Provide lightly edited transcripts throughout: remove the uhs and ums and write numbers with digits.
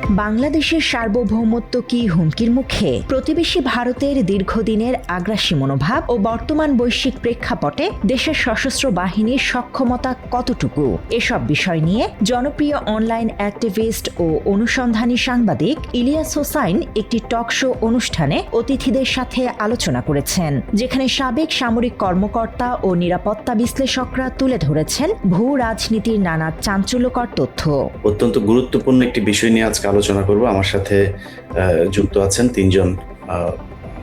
বাংলাদেশের সার্বভৌমত্ব কি হুমকির মুখে? প্রতিবেশী ভারতের দীর্ঘদিনের আগ্রাসী মনোভাব ও বর্তমান বৈশ্বিক প্রেক্ষাপটে দেশের সশস্ত্র বাহিনীর সক্ষমতা কতটুকু, এসব বিষয় নিয়ে জনপ্রিয় অনলাইন অ্যাক্টিভিস্ট ও অনুসন্ধানী সাংবাদিক ইলিয়াস হোসাইন একটি টক শো অনুষ্ঠানে অতিথিদের সাথে আলোচনা করেছেন, যেখানে সাবেক সামরিক কর্মকর্তা ও নিরাপত্তা বিশ্লেষকরা তুলে ধরেছেন ভূ রাজনীতির নানা চাঞ্চল্যকর তথ্য। অত্যন্ত গুরুত্বপূর্ণ একটি বিষয় নিয়ে আজকে আলোচনা করব। আমার সাথে যুক্ত আছেন তিনজন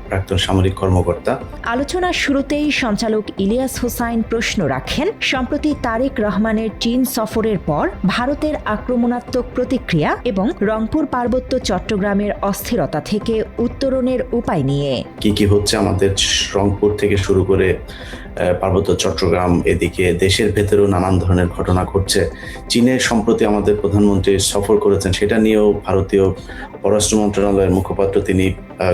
প্রাক্তন সামরিক কর্মকর্তা। আলোচনার শুরুতেই সঞ্চালক ইলিয়াস হোসাইন প্রশ্ন রাখেন, সম্প্রতি তারেক রহমানের চীন সফরের পর ভারতের আক্রমণাত্মক প্রতিক্রিয়া এবং রংপুর পার্বত্য চট্টগ্রামের অস্থিরতা থেকে উত্তরণের উপায় নিয়ে। কি হচ্ছে আমাদের রংপুর থেকে শুরু করে পার্বত্য চট্টগ্রাম, এদিকে দেশের ভেতরেও নানান ধরনের ঘটনা ঘটছে। চীনের সম্প্রতি আমাদের প্রধানমন্ত্রী সফর করেছেন, সেটা নিয়েও ভারতীয় পররাষ্ট্র মন্ত্রণালয়ের মুখপাত্র তিনি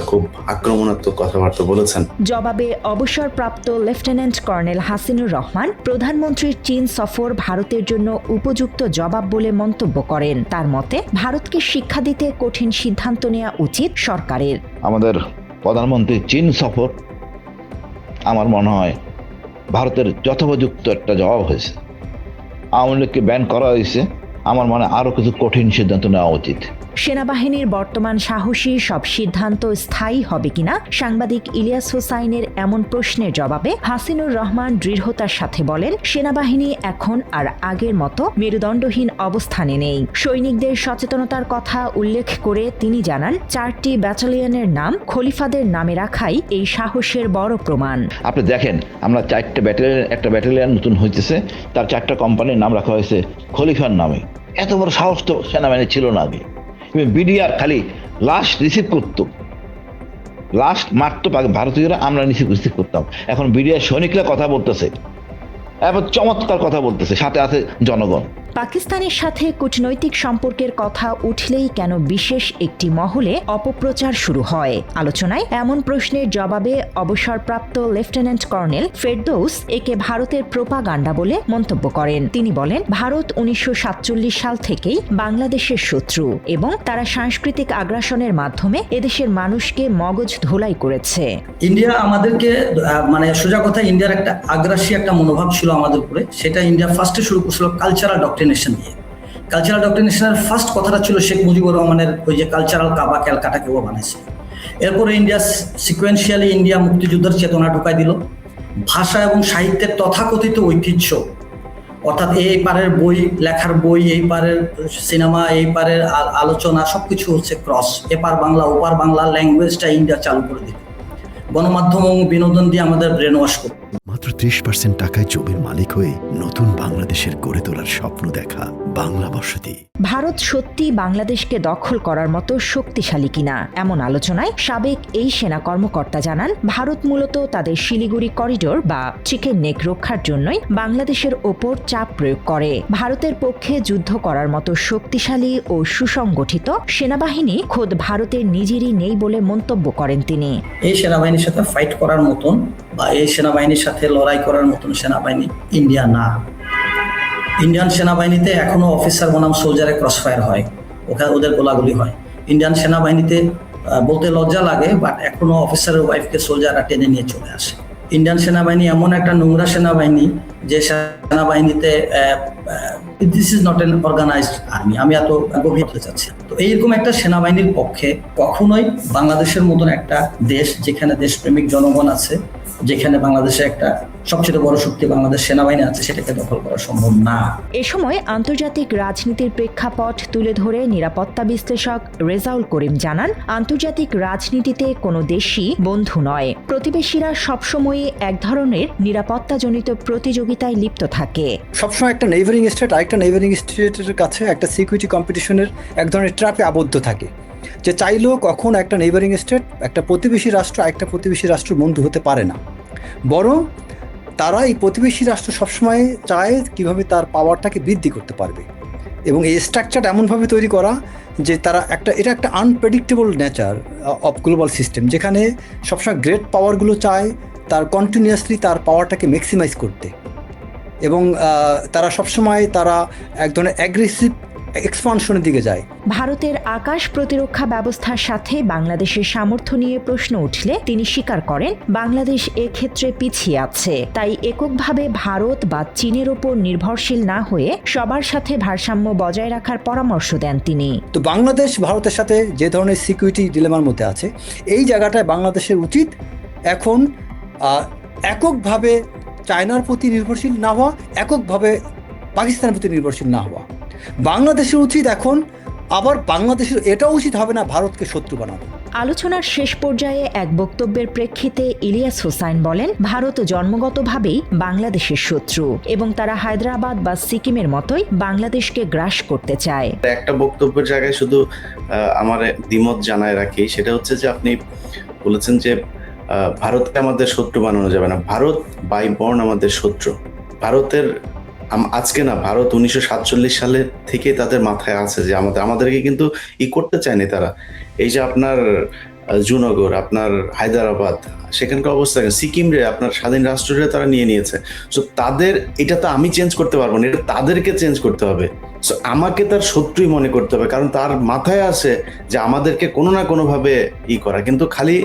খুব আক্রমণাত্মক কথাবার্তা বলেছেন। জবাবে অবসরপ্রাপ্ত লেফটেন্যান্ট কর্নেল হাসিনুর রহমান প্রধানমন্ত্রীর চীন সফর ভারতের জন্য উপযুক্ত জবাব বলে মন্তব্য করেন। তার মতে, ভারতকে শিক্ষা দিতে কঠিন সিদ্ধান্ত নেওয়া উচিত সরকারের। আমাদের প্রধানমন্ত্রীর চীন সফর আমার মনে হয় ভারতের যথোপযুক্ত একটা জবাব হয়েছে। আওয়ামী লীগকে ব্যান করা হয়েছে, আমার মনে আরো কিছু কঠিন সিদ্ধান্ত নেওয়া উচিত। সেনাবাহিনীর বর্তমান সাহসী সব সিদ্ধান্ত স্থায়ী হবে কিনা সাংবাদিক ইলিয়াস হোসাইনের এমন প্রশ্নের জবাবে হাসিনুর রহমান দৃঢ়তার সাথে বলেন, সেনাবাহিনী এখন আর আগের মতো মেরুদণ্ডহীন অবস্থানে নেই। সৈনিকদের সচেতনতার কথা উল্লেখ করে তিনি জানান, 4টি ব্যাটালিয়নের নাম খলিফাদের নামে রাখাই এই সাহসের বড় প্রমাণ। আপনি দেখেন, আমরা 4টা ব্যাটালিয়ন, একটা ব্যাটালিয়ন নতুন হইতেছে, তার 4টা কোম্পানির নাম রাখা হয়েছে খলিফার নামে। এত বড় সাহস তো সেনাবাহিনী ছিল না আগে। বিডিআর খালি লাশ রিসিভ করতো, লাশ মারতো ভারতীয়রা, আমরা রিসিভ করতাম। এখন বিডিআর সৈনিকরা কথা বলতেছে, এবার চমৎকার কথা বলতেছে, সাথে আছে জনগণ। পাকিস্তানের সাথে কূটনৈতিক সম্পর্কের কথা উঠলেই কেন বিশেষ একটি মহলে অপপ্রচার শুরু হয়? আলোচনায় এমন প্রশ্নের জবাবে অবসরপ্রাপ্ত লেফটেন্যান্ট কর্নেল ফেরদৌস একে ভারতের প্রোপাগান্ডা বলে মন্তব্য করেন। তিনি বলেন, ভারত 1947 সাল থেকেই বাংলাদেশের শত্রু এবং তারা সাংস্কৃতিক আগ্রাসনের মাধ্যমে এদেশের মানুষকে মগজ ধোলাই করেছে। ইন্ডিয়া আমাদেরকে, মানে সোজা কথা, ইন্ডিয়ার একটা আগ্রাসী একটা মনোভাব ছিল আমাদের উপরে। সেটা ইন্ডিয়া ফার্স্টে শুরু করছিল কালচারাল ডক্ট্রিনেশন দিয়ে। কালচারাল ডক্ট্রিনেশনের ফার্স্ট কথাটা ছিল শেখ মুজিবুর রহমানের ওই যে কালচারাল কাবা ক্যালকাটাকে ও বানাইছে। এরপরে ইন্ডিয়া সিকোয়েন্সিয়ালি ইন্ডিয়া মুক্তিযুদ্ধের চেতনা ঢুকাই দিল। ভাষা এবং সাহিত্যের তথাকথিত ঐতিহ্য, অর্থাৎ এই পারের বই, লেখার বই, এই পারের সিনেমা, এই পারের আলোচনা, সবকিছু হচ্ছে ক্রস। এপার বাংলা ওপার বাংলা ল্যাঙ্গুয়েজটা ইন্ডিয়া চালু করে দিল। গণমাধ্যম এবং বিনোদন দিয়ে আমাদের ব্রেন ওয়াশ করত। মাত্র 30% টাকায় জমির মালিক হয়ে নতুন বাংলাদেশের গড়ে তোলার স্বপ্ন দেখা বাংলা বসতি। ভারত সত্যি বাংলাদেশকে দখল করার মতো শক্তিশালী কিনা এমন আলোচনায় সাবেক এই সেনা কর্মকর্তা জানান, ভারত মূলত তাদের শিলিগুড়ি করিডোর বা চিকেন নেক রক্ষার জন্যই বাংলাদেশের ওপর চাপ প্রয়োগ করে। ভারতের পক্ষে যুদ্ধ করার মতো শক্তিশালী ও সুসংগঠিত সেনাবাহিনী খোদ ভারতের নিজেরই নেই বলে মন্তব্য করেন তিনি। এই সেনাবাহিনীর সাথে ফাইট করার মতন বা এই সেনাবাহিনীর সাথে লড়াই করার মতন সেনাবাহিনী ইন্ডিয়া না। ইন্ডিয়ান সেনাবাহিনীতে এখনো অফিসার বনাম সোলজারে ক্রসফায়ার হয়, ওখানে ওদের গোলাগুলি হয়। ইন্ডিয়ান সেনাবাহিনীতে বলতে লজ্জা লাগে, বাট এখনো অফিসারের ওয়াইফকে সোলজাররা টেনে নিয়ে চলে আসে। ইন্ডিয়ান সেনাবাহিনী এমন একটা নোংরা সেনাবাহিনী যে সেনাবাহিনীতে this is not an organized army. আমি এত গভীর হতে চাচ্ছি। তো এইরকম একটা সেনাবাহিনীর পক্ষে কখনোই বাংলাদেশের মতন একটা দেশ, যেখানে দেশপ্রেমিক জনগণ আছে, যেখানে বাংলাদেশে একটা সবচেয়ে বড় শক্তি বাংলাদেশ সেনাবাহিনী আছে, সেটাকে দখল করা সম্ভব না। এ সময় আন্তর্জাতিক রাজনীতির প্রেক্ষাপট তুলে ধরে নিরাপত্তা বিশ্লেষক রেজাউল করিম জানান, আন্তর্জাতিক রাজনীতিতে কোনো দেশই বন্ধু নয়। প্রতিবেশীরা সবসময়ই এক ধরনের নিরাপত্তাজনিত প্রতিযোগিতায় লিপ্ত থাকে। সবসময় একটা নেইবারিং স্টেট আরেকটা নেইবারিং স্টেটের কাছে একটা সিকিউরিটি কম্পিটিশনের এক ধরনের ট্র্যাপে আবদ্ধ থাকে, যে চাইলেও কখন একটা নেইবারিং স্টেট, একটা প্রতিবেশী রাষ্ট্র একটা প্রতিবেশী রাষ্ট্র বন্ধু হতে পারে না। বরং তারা এই প্রতিবেশী রাষ্ট্র সবসময় চায় কিভাবে তার পাওয়ারটাকে বৃদ্ধি করতে পারবে, এবং এই স্ট্রাকচারটা এমনভাবে তৈরি করা যে তারা এটা একটা unpredictable nature of global system, যেখানে সবসময় গ্রেট পাওয়ারগুলো চায় তার কন্টিনিউয়াসলি তার পাওয়ারটাকে ম্যাক্সিমাইজ করতে, এবং তারা সবসময় তারা এক ধরনের অ্যাগ্রেসিভ এক্সপানশনের দিকে যায়। ভারতের আকাশ প্রতিরক্ষা ব্যবস্থার সাথে বাংলাদেশের সামর্থ্য নিয়ে প্রশ্ন উঠলে তিনি স্বীকার করেন বাংলাদেশ এক্ষেত্রে পিছিয়ে আছে, তাই এককভাবে ভারত বা চীনের ওপর নির্ভরশীল না হয়ে সবার সাথে ভারসাম্য বজায় রাখার পরামর্শ দেন তিনি। তো বাংলাদেশ ভারতের সাথে যে ধরনের সিকিউরিটি ডিলেমার মধ্যে আছে, এই জায়গাটায় বাংলাদেশের উচিত এখন এককভাবে চায়নার প্রতি নির্ভরশীল না হওয়া, এককভাবে পাকিস্তানের প্রতি নির্ভরশীল না হওয়া। বাংলাদেশের উচিত এখন আবার বাংলাদেশের এটাও উচিত হবে না ভারতকে শত্রু বানানো। আলোচনার শেষ পর্যায়ে এক বক্তব্যের প্রেক্ষিতে ইলিয়াস হোসাইন বলেন, ভারত জন্মগতভাবেই বাংলাদেশের শত্রু এবং তারা হায়দ্রাবাদ বা সিকিমের মতোই বাংলাদেশকে গ্রাস করতে চায়। একটা বক্তব্যের জায়গায় শুধু আমার দ্বিমত জানায় রাখি, সেটা হচ্ছে যে আপনি বলেছেন যে ভারতকে আমাদের শত্রু বানানো যাবে না। ভারত বাই বর্ন আমাদের শত্রু। ভারতের আজকে না, ভারত 1947 সালে থেকে তাদের মাথায় আছে যে আমাদেরকে কিন্তু করতে চায়নি তারা। এই যে আপনার জুনগর, আপনার হায়দ্রাবাদ, সেখানকার অবস্থা, সিকিম রে আপনার স্বাধীন রাষ্ট্রে তারা নিয়ে নিয়েছে। সো তাদের এটা তো আমি চেঞ্জ করতে পারবো না, এটা তাদেরকে চেঞ্জ করতে হবে। সো আমাকে তার শত্রুই মনে করতে হবে, কারণ তার মাথায় আছে যে আমাদেরকে কোনো না কোনো ভাবে করা, কিন্তু খালি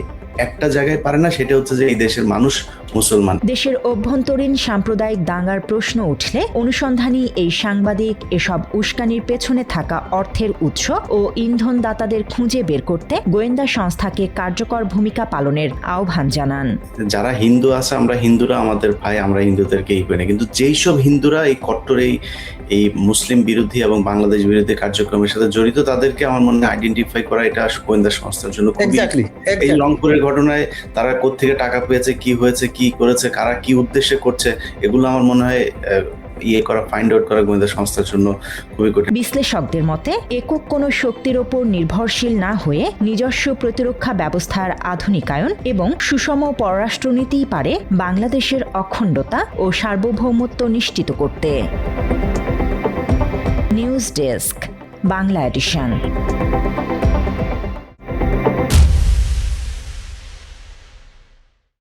একটা জায়গায় পারে না, সেটা হচ্ছে যে এই দেশের মানুষ মুসলমান। দেশের অভ্যন্তরীণ সাম্প্রদায়িক দাঙ্গার প্রশ্ন উঠলে অনুসন্ধানী এই সাংবাদিক এসব উস্কানির পেছনে থাকা অর্থের উৎস ও ইন্ধনদাতাদের খুঁজে বের করতে গোয়েন্দা সংস্থাকে কার্যকর ভূমিকা পালনের আহ্বান জানান। যারা হিন্দু আছে, আমরা হিন্দুরা আমাদের ভাই, আমরা হিন্দুদেরকে করি না, কিন্তু যেই সব হিন্দুরা এই কট্টর এই মুসলিম বিরোধী এবং বাংলাদেশ বিরোধী কার্যক্রমের সাথে জড়িত, তাদেরকে আমার মনে হয় আইডেন্টিফাই করা এটা গোয়েন্দা সংস্থার জন্য খুবই। এই রংপুরের ঘটনায় তারা কোত্থেকে টাকা পেয়েছে, কি হয়েছে, কি করেছে, কারা কি উদ্দেশ্যে করছে, এগুলো আমার মনে হয় ফাইন্ড আউট করা গোয়েন্দা সংস্থার জন্য খুবই কঠিন। বিশ্লেষকদের মতে একক কোনো শক্তির ওপর নির্ভরশীল না হয়ে নিজস্ব প্রতিরক্ষা ব্যবস্থার আধুনিকায়ন এবং সুষম পররাষ্ট্রনীতিই পারে বাংলাদেশের অখণ্ডতা ও সার্বভৌমত্ব নিশ্চিত করতে। News desk, Bangla addition.